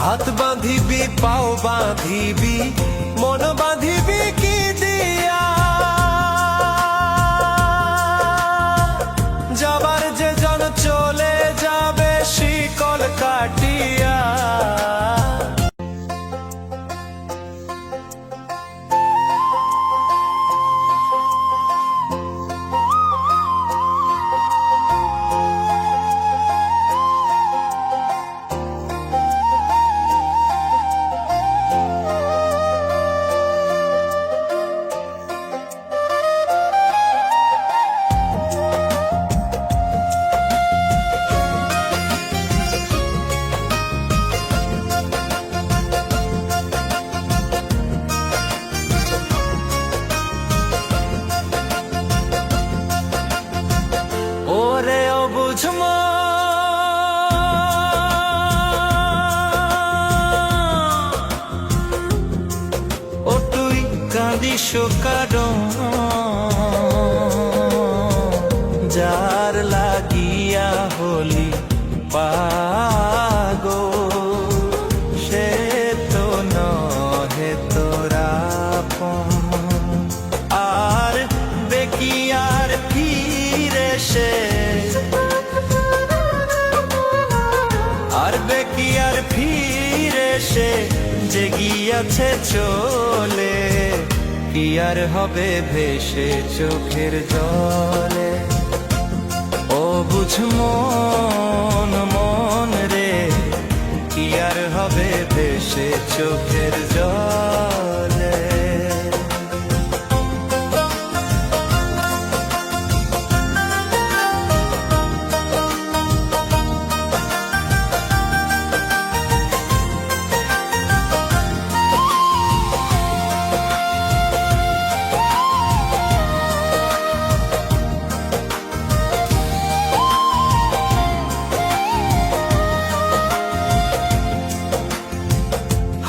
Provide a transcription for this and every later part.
হাত বাঁধিবি পাও বাঁধিবি মন বাঁধিবি কি দিয়া, যাবার যে জন চলে যাবে শিকল কাটিয়া। ওরে অবুঝ ও তুই কাঁদিস কারণ যার লাগিয়া হলি পাগল, সে তো নহে তোরা আর বেকিয়ার ফিরে সে, আর বেকিয়ার ফিরে সে যে গিয়াছে চলে, কি আর হবে ভেসে চোখের জলে। ও বুঝ মন মন রে, কি আর হবে ভেসে চোখের জলে।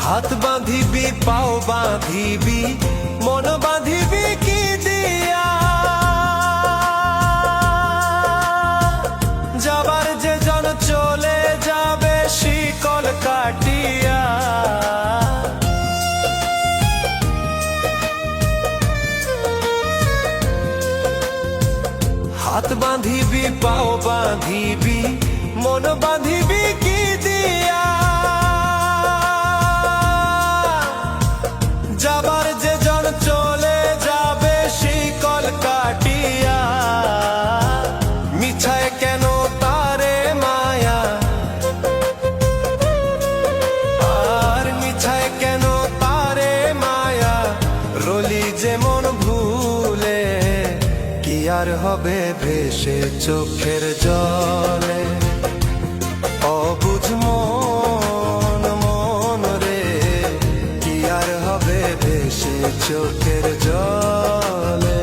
হাত বাঁধিবি পাও বাঁধিবি মন বাঁধিবি কি দিয়া, যাবার যে জন চলে যাবে শিকল কাটিয়া। হাত বাঁধিবি পাও বাঁধিবি মন বাঁধিবি কি দিয়া, যাবার যে জন চলে যাবে শিকল কাটিয়া। মিছায় কেন তারে মায়া, আর মিছায় কেন তারে মায়া, রলি যেমন ভুলে, কি আর হবে ভেসে চোখের জলে। অবুঝ মন মন রে, কি আর হবে ভেসে চোখের জলে।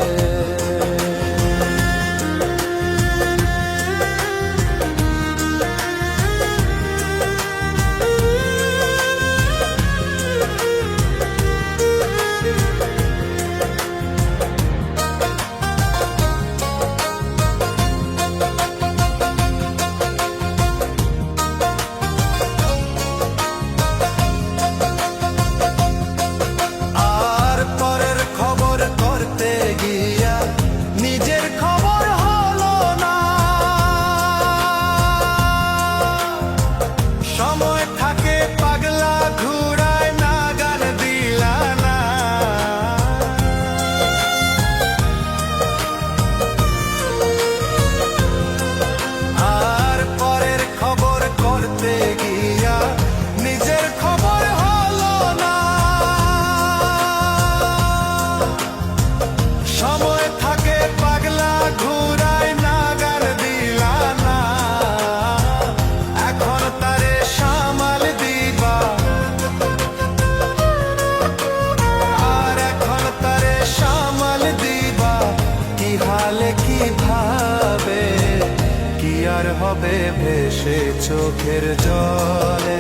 হবে ভেসে চোখের জলে।